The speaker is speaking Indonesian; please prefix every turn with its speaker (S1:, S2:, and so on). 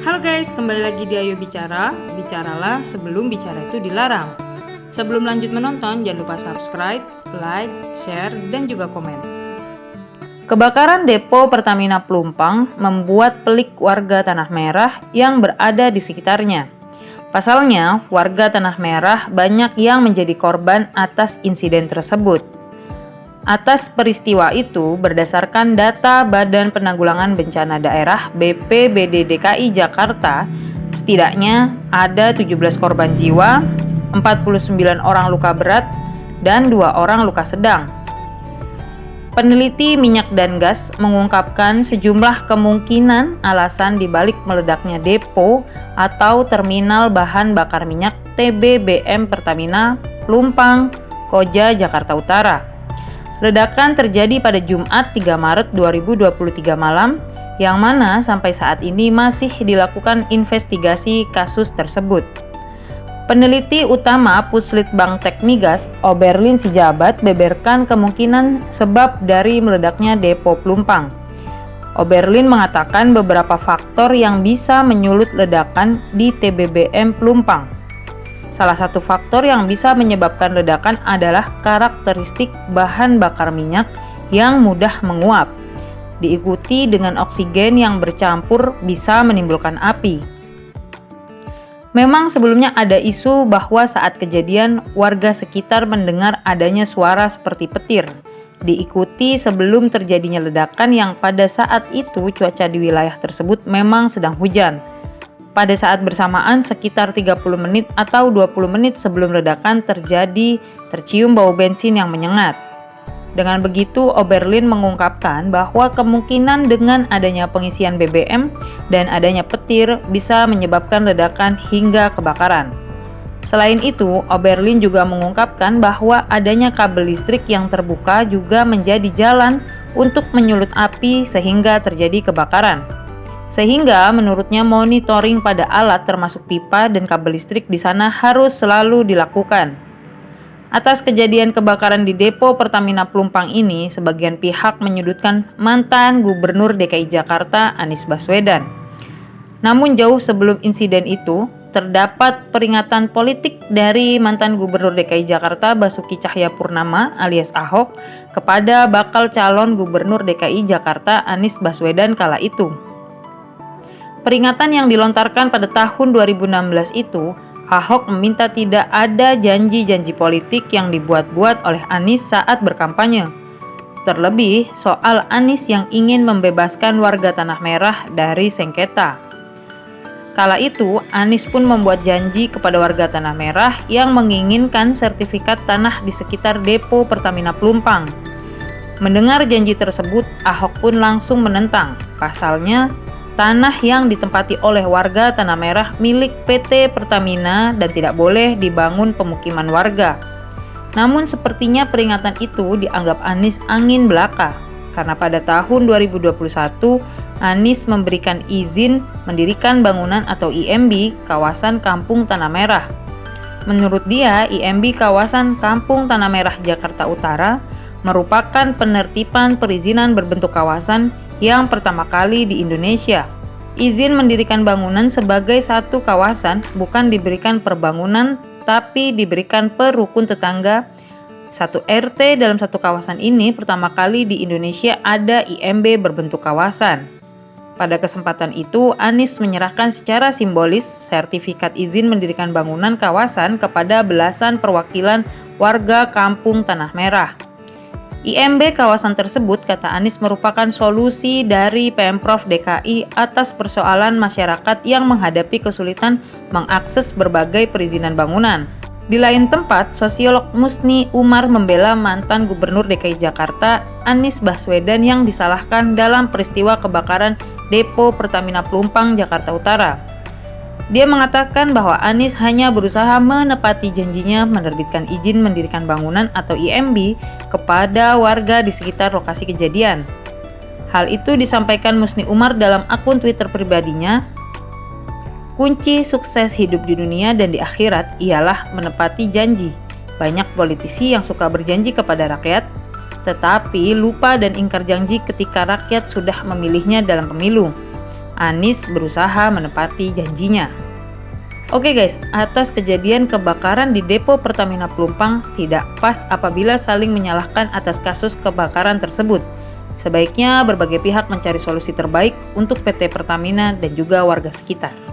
S1: Halo guys, kembali lagi di Ayo Bicara. Bicaralah sebelum bicara itu dilarang. Sebelum lanjut menonton, jangan lupa subscribe, like, share, dan juga komen. Kebakaran depo Pertamina Pelumpang membuat pelik warga Tanah Merah yang berada di sekitarnya. Pasalnya, warga Tanah Merah banyak yang menjadi korban atas insiden tersebut. Atas peristiwa itu, berdasarkan data Badan Penanggulangan Bencana Daerah BPBD DKI Jakarta, setidaknya ada 17 korban jiwa, 49 orang luka berat, dan 2 orang luka sedang. Peneliti minyak dan gas mengungkapkan sejumlah kemungkinan alasan dibalik meledaknya depo atau terminal bahan bakar minyak TBBM Pertamina Pelumpang, Koja, Jakarta Utara. Ledakan terjadi pada Jumat 3 Maret 2023 malam, yang mana sampai saat ini masih dilakukan investigasi kasus tersebut. Peneliti utama Puslitbang Tekmigas, Oberlin Sijabat, beberkan kemungkinan sebab dari meledaknya depo Pelumpang. Oberlin mengatakan beberapa faktor yang bisa menyulut ledakan di TBBM Pelumpang. Salah satu faktor yang bisa menyebabkan ledakan adalah karakteristik bahan bakar minyak yang mudah menguap, diikuti dengan oksigen yang bercampur bisa menimbulkan api. Memang sebelumnya ada isu bahwa saat kejadian warga sekitar mendengar adanya suara seperti petir, diikuti sebelum terjadinya ledakan yang pada saat itu cuaca di wilayah tersebut memang sedang hujan. Pada saat bersamaan sekitar 30 menit atau 20 menit sebelum ledakan terjadi, tercium bau bensin yang menyengat. Dengan begitu, Oberlin mengungkapkan bahwa kemungkinan dengan adanya pengisian BBM dan adanya petir bisa menyebabkan ledakan hingga kebakaran. Selain itu, Oberlin juga mengungkapkan bahwa adanya kabel listrik yang terbuka juga menjadi jalan untuk menyulut api sehingga terjadi kebakaran. Sehingga menurutnya monitoring pada alat termasuk pipa dan kabel listrik di sana harus selalu dilakukan. Atas kejadian kebakaran di depo Pertamina Pelumpang ini, sebagian pihak menyudutkan mantan Gubernur DKI Jakarta Anies Baswedan. Namun jauh sebelum insiden itu, terdapat peringatan politik dari mantan Gubernur DKI Jakarta Basuki Cahayapurnama alias Ahok kepada bakal calon Gubernur DKI Jakarta Anies Baswedan kala itu. Peringatan yang dilontarkan pada tahun 2016 itu, Ahok meminta tidak ada janji-janji politik yang dibuat-buat oleh Anies saat berkampanye. Terlebih soal Anies yang ingin membebaskan warga Tanah Merah dari sengketa. Kala itu, Anies pun membuat janji kepada warga Tanah Merah yang menginginkan sertifikat tanah di sekitar depo Pertamina Pelumpang. Mendengar janji tersebut, Ahok pun langsung menentang. Pasalnya, tanah yang ditempati oleh warga Tanah Merah milik PT Pertamina dan tidak boleh dibangun pemukiman warga. Namun sepertinya peringatan itu dianggap Anies angin belaka, karena pada tahun 2021 Anies memberikan izin mendirikan bangunan atau IMB kawasan Kampung Tanah Merah. Menurut dia, IMB kawasan Kampung Tanah Merah Jakarta Utara merupakan penertiban perizinan berbentuk kawasan yang pertama kali di Indonesia. Izin mendirikan bangunan sebagai satu kawasan bukan diberikan per bangunan, tapi diberikan per rukun tetangga. Satu RT dalam satu kawasan ini pertama kali di Indonesia ada IMB berbentuk kawasan. Pada kesempatan itu, Anies menyerahkan secara simbolis sertifikat izin mendirikan bangunan kawasan kepada belasan perwakilan warga Kampung Tanah Merah. IMB kawasan tersebut, kata Anies, merupakan solusi dari Pemprov DKI atas persoalan masyarakat yang menghadapi kesulitan mengakses berbagai perizinan bangunan. Di lain tempat, sosiolog Musni Umar membela mantan Gubernur DKI Jakarta Anies Baswedan yang disalahkan dalam peristiwa kebakaran depo Pertamina Pelumpang, Jakarta Utara. Dia mengatakan bahwa Anies hanya berusaha menepati janjinya menerbitkan izin mendirikan bangunan atau IMB kepada warga di sekitar lokasi kejadian. Hal itu disampaikan Musni Umar dalam akun Twitter pribadinya. Kunci sukses hidup di dunia dan di akhirat ialah menepati janji. Banyak politisi yang suka berjanji kepada rakyat, tetapi lupa dan ingkar janji ketika rakyat sudah memilihnya dalam pemilu. Anies berusaha menepati janjinya. Oke guys, atas kejadian kebakaran di depo Pertamina Pelumpang, tidak pas apabila saling menyalahkan atas kasus kebakaran tersebut. Sebaiknya berbagai pihak mencari solusi terbaik untuk PT Pertamina dan juga warga sekitar.